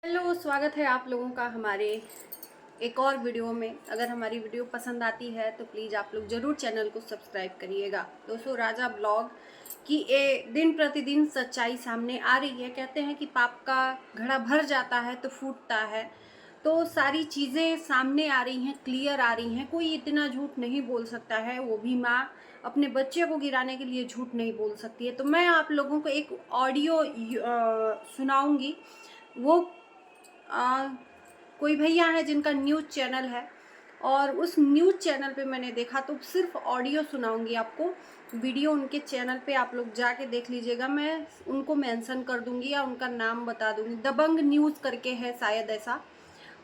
Hello, स्वागत है आप लोगों का हमारे एक और वीडियो में। अगर हमारी वीडियो पसंद आती है तो प्लीज़ आप लोग ज़रूर चैनल को सब्सक्राइब करिएगा। दोस्तों, राजा ब्लॉग की दिन प्रतिदिन सच्चाई सामने आ रही है। कहते हैं कि पाप का घड़ा भर जाता है तो फूटता है, तो सारी चीज़ें सामने आ रही हैं, क्लियर आ रही हैं। कोई इतना झूठ नहीं बोल सकता है, वो भी माँ अपने बच्चे को गिराने के लिए झूठ नहीं बोल सकती है। तो मैं आप लोगों को एक ऑडियो सुनाऊंगी। वो आ, कोई भैया हैं जिनका न्यूज़ चैनल है, और उस न्यूज़ चैनल पे मैंने देखा, तो सिर्फ ऑडियो सुनाऊंगी आपको। वीडियो उनके चैनल पे आप लोग जाके देख लीजिएगा। मैं उनको मेंशन कर दूंगी या उनका नाम बता दूंगी। दबंग न्यूज़ करके है शायद, ऐसा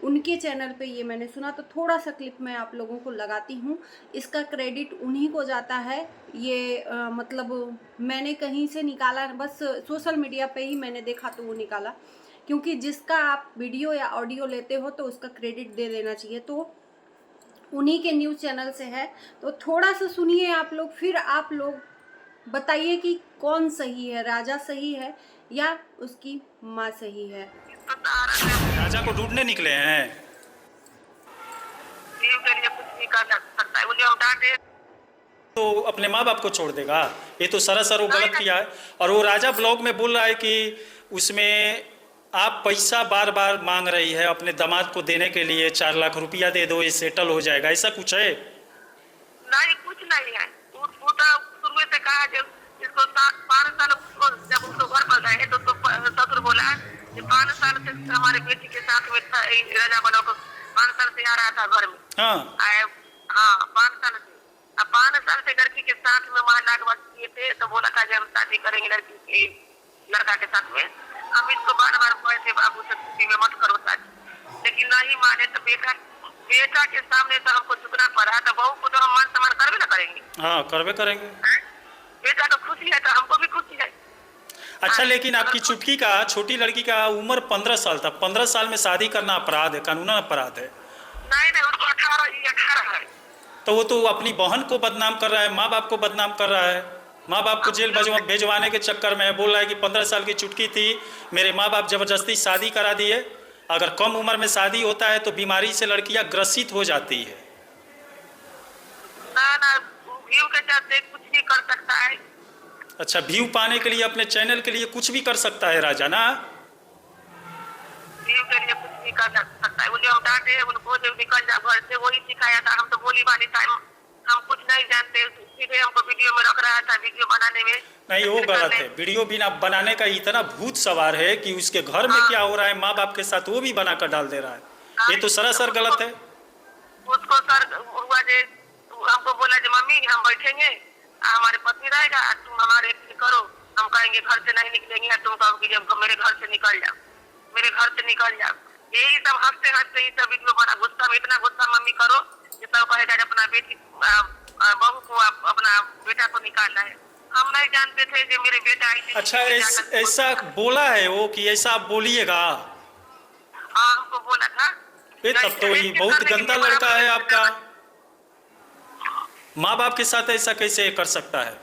उनके चैनल पे ये मैंने सुना। तो थोड़ा सा क्लिप मैं आप लोगों को लगाती हूँ। इसका क्रेडिट उन्हीं को जाता है। ये मतलब मैंने कहीं से निकाला, बस सोशल मीडिया पे ही मैंने देखा तो वो निकाला। क्योंकि जिसका आप वीडियो या ऑडियो लेते हो तो उसका क्रेडिट दे देना चाहिए। तो उन्हीं के न्यूज़ चैनल से है, तो थोड़ा सा सुनिए आप लोग, फिर आप लोग बताइए कि कौन सही है, राजा सही है या उसकी माँ सही है। राजा को ढूंढने निकले हैं। के लिए कुछ नहीं कर सकता है, मुझे हम डांटे। तो अपने माँ बाप को छोड़ देगा? ये तो सरासर वो नहीं गलत किया है। और वो राजा ब्लॉग में बोल रहा है कि उसमें आप पैसा बार बार मांग रही है अपने दामाद को देने के लिए, 4 लाख रुपया दे दो, ये सेटल हो जाएगा, ऐसा कुछ है? नहीं, कुछ नहीं है। वो तो शुरू से कहा जब इसको 5 साल उसको जब उसको घर पर गए तो ससुर बोला कि 5 साल से हमारे बेटी के साथ में राजा बनो को 5 साल से आ रहा था घर में। हाँ आए, हाँ, 5 साल से। अब 5 साल से लड़की के साथ में महल्ला के बाद किए थे, तो बोला था जब हम शादी करेंगे लड़की के लड़का के साथ में, हम इसको बार बार कहते बाबू से किसी में मत करो शादी, लेकिन नहीं माने। तो बेटा के सामने तो हमको झुकना पड़ा, तो बहू को तो हम मान सम्मान करवे ना करेंगे। हाँ, करवे करेंगे। बेटा को खुशी है तो हमको भी खुशी है। अच्छा, लेकिन आपकी चुटकी का, छोटी लड़की का उम्र 15 साल था। 15 साल में शादी करना अपराध है, कानूनन अपराध है। नहीं नहीं, उसको 18 है। तो वो तो अपनी बहन को बदनाम कर रहा है, माँ बाप को बदनाम कर रहा है। माँ बाप को जेल भेजवाने के चक्कर में बोल रहा है कि 15 साल की चुटकी थी, मेरे माँ बाप ज़बरदस्ती शादी करा दिए। अगर कम उम्र में शादी होता है तो बीमारी से लड़कियां ग्रसित हो जाती है। ना ना, व्यू के चलते कुछ भी कर सकता है। अच्छा, व्यू पाने के लिए अपने चैनल के लिए कुछ भी कर सकता है राजा ना? व्यू के लिए कुछ भी कर सकता है। मुझे हम डांटे उनको, जब निकल जा घर से, वही सिखाया था। हम तो बोली वाली टाइम हम कुछ नहीं जानते, सीधे हमको वीडियो में रख रहा था, वीडियो बनाने में। नहीं, वो गलत है। वीडियो बिना बनाने का इतना भूत सवार है कि उसके घर में क्या हो रहा है माँ बाप के साथ वो भी बनाकर डाल दे रहा है। ये तो सरासर गलत है। उसको सर हुआ जे हमको बोला कि मम्मी हम बैठेंगे, हमारे पति रहेगा, तुम हमारे करो, हम कहेंगे घर से नहीं निकलेंगे, तुम कहोगे जब मेरे घर से निकल जाओ, मेरे घर से निकल जाओ। यही सब हंसते हंसते ही सब वीडियो बना। गुस्सा में इतना गुस्सा मम्मी करो कि सब कहेगा अपना बेटी बहू को अपना बेटा को निकालना है। हम नहीं जानते थे कि मेरे बेटा अच्छा, ऐसा बोला है वो कि ऐसा आप बोलिएगा? हाँ, हमको बोला था। तब तो ये बहुत गंदा लड़का है आपका। माँ बाप के साथ ऐसा कैसे कर सकता है?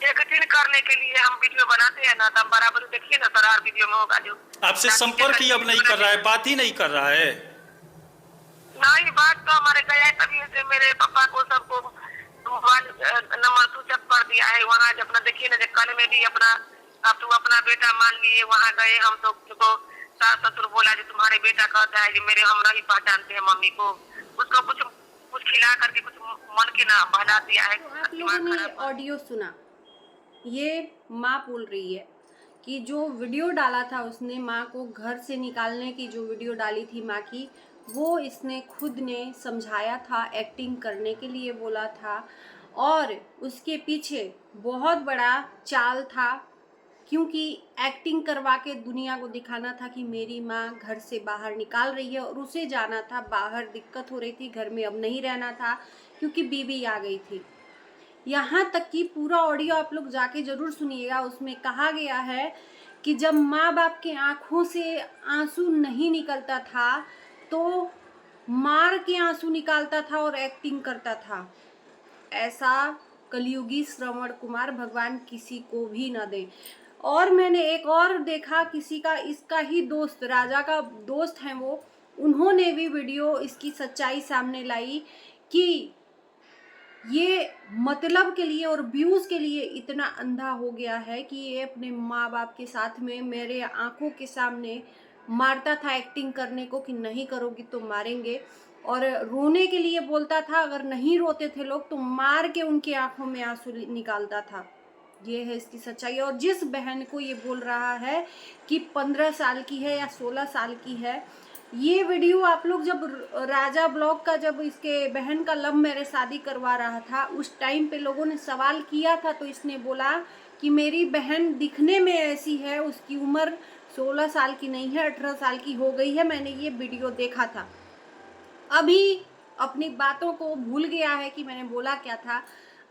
एक दिन करने के लिए हम वीडियो बनाते हैं ना, तब बराबर देखिए ना सर, हर वीडियो में होगा जो आपसे संपर्क ही अब नहीं कर रहा है, बात ही नहीं कर रहा है। नहीं, बात तो हमारे गया है, तभी से मेरे पापा को सबको नंबर सूचक कर दिया है। वहाँ जब अपना देखिए ना, कल में भी अपना अब तुम अपना बेटा मान लिए, वहाँ गए हम तो सास ससुर बोला कि तुम्हारे बेटा कहता है कि मेरे हम नहीं पहचानते हैं मम्मी को। उसको कुछ कुछ खिला करके कुछ मन के ना बहला दिया है। तो आप लोगों ने ऑडियो सुना, ये माँ बोल रही है कि जो वीडियो डाला था उसने, माँ को घर से निकालने की जो वीडियो डाली थी माँ की, वो इसने खुद ने समझाया था, एक्टिंग करने के लिए बोला था, और उसके पीछे बहुत बड़ा चाल था। क्योंकि एक्टिंग करवा के दुनिया को दिखाना था कि मेरी माँ घर से बाहर निकाल रही है, और उसे जाना था बाहर, दिक्कत हो रही थी, घर में अब नहीं रहना था क्योंकि बीवी आ गई थी। यहाँ तक कि पूरा ऑडियो आप लोग जाके जरूर सुनिएगा। उसमें कहा गया है कि जब माँ बाप के आंखों से आंसू नहीं निकलता था तो मार के आंसू निकालता था और एक्टिंग करता था। ऐसा कलयुगी श्रवण कुमार भगवान किसी को भी न दे। और मैंने एक और देखा किसी का, इसका ही दोस्त, राजा का दोस्त है वो, उन्होंने भी वीडियो इसकी सच्चाई सामने लाई कि ये मतलब के लिए और व्यूज के लिए इतना अंधा हो गया है कि ये अपने माँ बाप के साथ में मेरे आंखों के सामने मारता था एक्टिंग करने को कि नहीं करोगी तो मारेंगे, और रोने के लिए बोलता था, अगर नहीं रोते थे लोग तो मार के उनकी आंखों में आंसू निकालता था। ये है इसकी सच्चाई। और जिस बहन को ये बोल रहा है कि 15 साल की है या 16 साल की है, ये वीडियो आप लोग जब राजा ब्लॉग का, जब इसके बहन का लव मैरिज शादी करवा रहा था, उस टाइम पे लोगों ने सवाल किया था, तो इसने बोला कि मेरी बहन दिखने में ऐसी है, उसकी उम्र 16 साल की नहीं है, 18 साल की हो गई है, मैंने ये वीडियो देखा था। अभी अपनी बातों को भूल गया है कि मैंने बोला क्या था,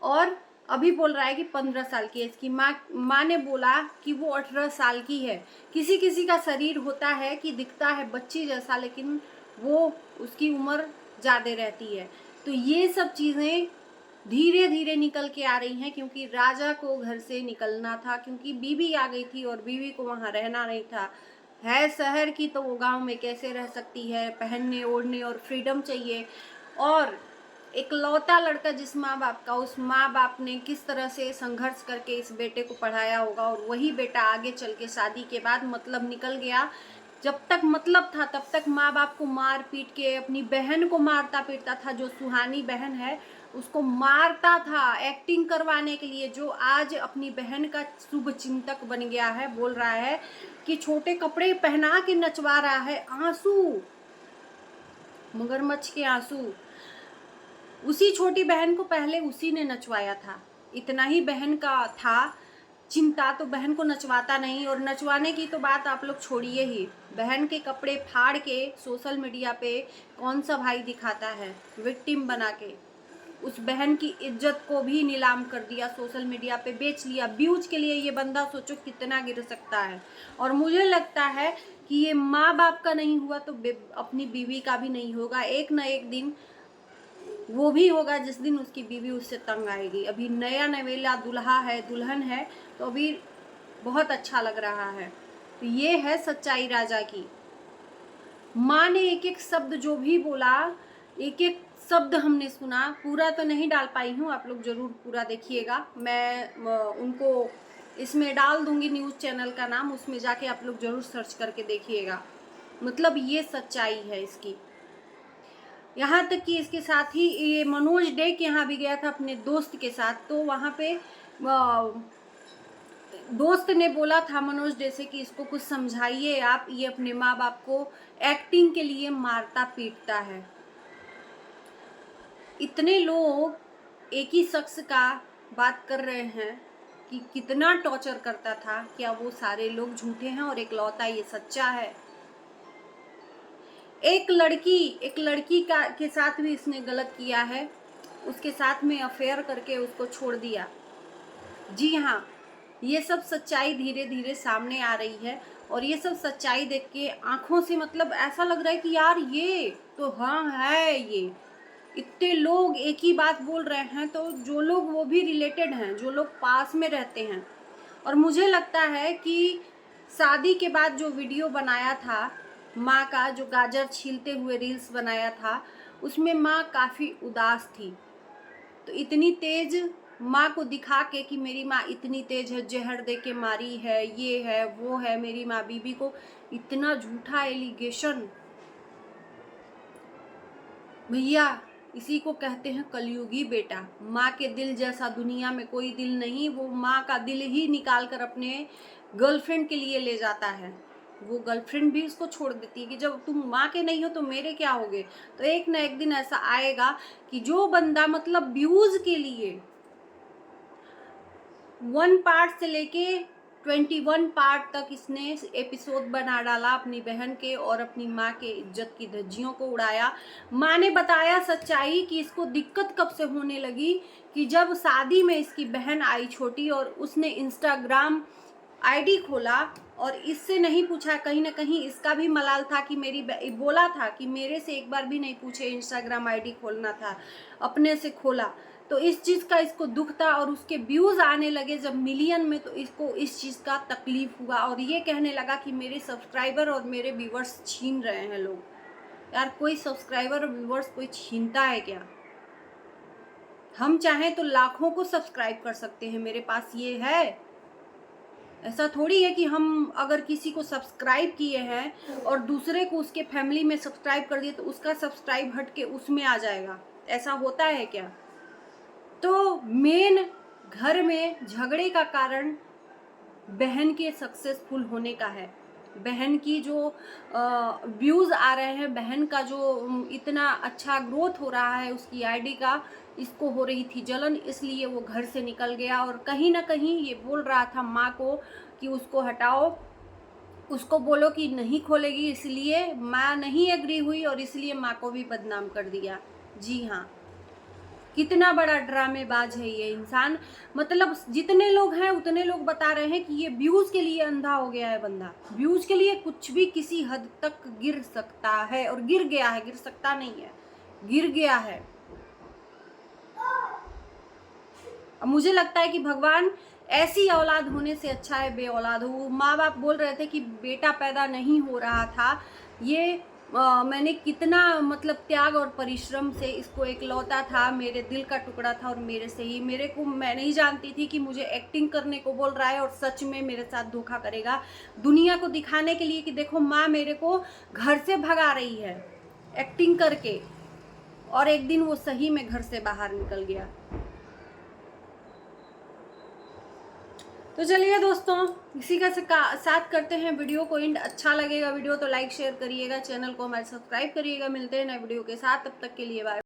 और अभी बोल रहा है कि 15 साल की है। इसकी माँ ने बोला कि वो 18 साल की है। किसी किसी का शरीर होता है कि दिखता है बच्ची जैसा, लेकिन वो उसकी उम्र ज़्यादा रहती है। तो ये सब चीज़ें धीरे धीरे निकल के आ रही हैं, क्योंकि राजा को घर से निकलना था, क्योंकि बीवी आ गई थी और बीवी को वहाँ रहना नहीं था। है शहर की तो वो गांव में कैसे रह सकती है, पहनने ओढ़ने और फ्रीडम चाहिए। और एक लौता लड़का जिस माँ बाप का, उस माँ बाप ने किस तरह से संघर्ष करके इस बेटे को पढ़ाया होगा, और वही बेटा आगे चल के शादी के बाद मतलब निकल गया। जब तक मतलब था तब तक माँ बाप को मार पीट के, अपनी बहन को मारता पीटता था, जो सुहानी बहन है उसको मारता था एक्टिंग करवाने के लिए, जो आज अपनी बहन का शुभ चिंतक बन गया है। बोल रहा है कि छोटे कपड़े पहना के नचवा रहा है, आंसू, मगरमच्छ के आंसू। उसी छोटी बहन को पहले उसी ने नचवाया था, इतना ही बहन का था चिंता, तो बहन को नचवाता नहीं। और नचवाने की तो बात आप लोग छोड़िए ही, बहन के कपड़े फाड़ के सोशल मीडिया पे कौन सा भाई दिखाता है, विक्टिम बना के उस बहन की इज्जत को भी नीलाम कर दिया, सोशल मीडिया पे बेच लिया व्यूज के लिए। ये बंदा सोचो कितना गिर सकता है। और मुझे लगता है कि ये माँ बाप का नहीं हुआ तो अपनी बीवी का भी नहीं होगा। एक न एक दिन वो भी होगा जिस दिन उसकी बीवी उससे तंग आएगी। अभी नया नवेला दूल्हा है, दुल्हन है, तो अभी बहुत अच्छा लग रहा है। तो ये है सच्चाई राजा की। माँ ने एक एक शब्द जो भी बोला, एक एक शब्द हमने सुना। पूरा तो नहीं डाल पाई हूँ, आप लोग जरूर पूरा देखिएगा। मैं उनको इसमें डाल दूंगी न्यूज़ चैनल का नाम, उसमें जाके आप लोग जरूर सर्च करके देखिएगा। मतलब ये सच्चाई है इसकी। यहाँ तक कि इसके साथ ही ये मनोज डे के यहाँ भी गया था अपने दोस्त के साथ, तो वहाँ पे दोस्त ने बोला था मनोज डे से कि इसको कुछ समझाइए आप, ये अपने माँ बाप को एक्टिंग के लिए मारता पीटता है। इतने लोग एक ही शख्स का बात कर रहे हैं कि कितना टॉर्चर करता था, क्या वो सारे लोग झूठे हैं और एक लौता ये सच्चा है? एक लड़की के साथ भी इसने गलत किया है, उसके साथ में अफेयर करके उसको छोड़ दिया। जी हाँ, ये सब सच्चाई धीरे धीरे सामने आ रही है। और ये सब सच्चाई देख के आंखों से मतलब ऐसा लग रहा है कि यार ये तो हाँ है, ये इतने लोग एक ही बात बोल रहे हैं, तो जो लोग वो भी रिलेटेड हैं, जो लोग पास में रहते हैं। और मुझे लगता है कि शादी के बाद जो वीडियो बनाया था माँ का, जो गाजर छीलते हुए रील्स बनाया था, उसमें माँ काफ़ी उदास थी। तो इतनी तेज माँ को दिखा के कि मेरी माँ इतनी तेज है, जहर दे के मारी है, ये है वो है, मेरी माँ बीबी को, इतना झूठा एलिगेशन। भैया इसी को कहते हैं कलयुगी बेटा। माँ के दिल जैसा दुनिया में कोई दिल नहीं। वो माँ का दिल ही निकाल कर अपने गर्लफ्रेंड के लिए ले जाता है। वो गर्लफ्रेंड भी उसको छोड़ देती है कि जब तुम माँ के नहीं हो तो मेरे क्या होगे। तो एक ना एक दिन ऐसा आएगा कि जो बंदा मतलब व्यूज के लिए 1 पार्ट से लेके 21 पार्ट तक इसने एपिसोड बना डाला अपनी बहन के और अपनी माँ के इज्जत की धज्जियों को उड़ाया। माँ ने बताया सच्चाई कि इसको दिक्कत कब से होने लगी कि जब शादी में इसकी बहन आई छोटी और उसने इंस्टाग्राम आईडी खोला और इससे नहीं पूछा। कहीं ना कहीं इसका भी मलाल था कि बोला था कि मेरे से एक बार भी नहीं पूछे, इंस्टाग्राम आईडी खोलना था, अपने से खोला। तो इस चीज़ का इसको दुख था, और उसके व्यूज़ आने लगे जब मिलियन में, तो इसको इस चीज़ का तकलीफ हुआ और ये कहने लगा कि मेरे सब्सक्राइबर और मेरे व्यूवर्स छीन रहे हैं लोग। यार कोई सब्सक्राइबर और व्यूवर्स कोई छीनता है क्या? हम चाहें तो लाखों को सब्सक्राइब कर सकते हैं, मेरे पास ये है। ऐसा थोड़ी है कि हम अगर किसी को सब्सक्राइब किए हैं और दूसरे को उसके फैमिली में सब्सक्राइब कर दिए तो उसका सब्सक्राइब हट के उसमें आ जाएगा, ऐसा होता है क्या? तो मेन घर में झगड़े का कारण बहन के सक्सेसफुल होने का है। बहन की जो व्यूज़ आ रहे हैं, बहन का जो इतना अच्छा ग्रोथ हो रहा है उसकी आईडी का, इसको हो रही थी जलन, इसलिए वो घर से निकल गया और कहीं ना कहीं ये बोल रहा था माँ को कि उसको हटाओ, उसको बोलो कि नहीं खोलेगी, इसलिए माँ नहीं एग्री हुई और इसलिए माँ को भी बदनाम कर दिया। जी हाँ, कितना बड़ा ड्रामेबाज है ये इंसान। मतलब जितने लोग हैं उतने लोग बता रहे हैं कि ये व्यूज़ के लिए अंधा हो गया है बंदा। व्यूज़ के लिए कुछ भी किसी हद तक गिर सकता है, और गिर गया है, गिर सकता नहीं है, गिर गया है। अब मुझे लगता है कि भगवान ऐसी औलाद होने से अच्छा है बे औलाद हो। माँ बाप बोल रहे थे कि बेटा पैदा नहीं हो रहा था, ये मैंने कितना मतलब त्याग और परिश्रम से इसको एकलौता था, मेरे दिल का टुकड़ा था और मेरे से ही, मेरे को, मैं नहीं जानती थी कि मुझे एक्टिंग करने को बोल रहा है और सच में मेरे साथ धोखा करेगा, दुनिया को दिखाने के लिए कि देखो माँ मेरे को घर से भगा रही है एक्टिंग करके, और एक दिन वो सही में घर से बाहर निकल गया। तो चलिए दोस्तों, इसी का साथ करते हैं वीडियो को एंड। अच्छा लगेगा वीडियो तो लाइक शेयर करिएगा, चैनल को हमारे सब्सक्राइब करिएगा। मिलते हैं नए वीडियो के साथ, तब तक के लिए बाय।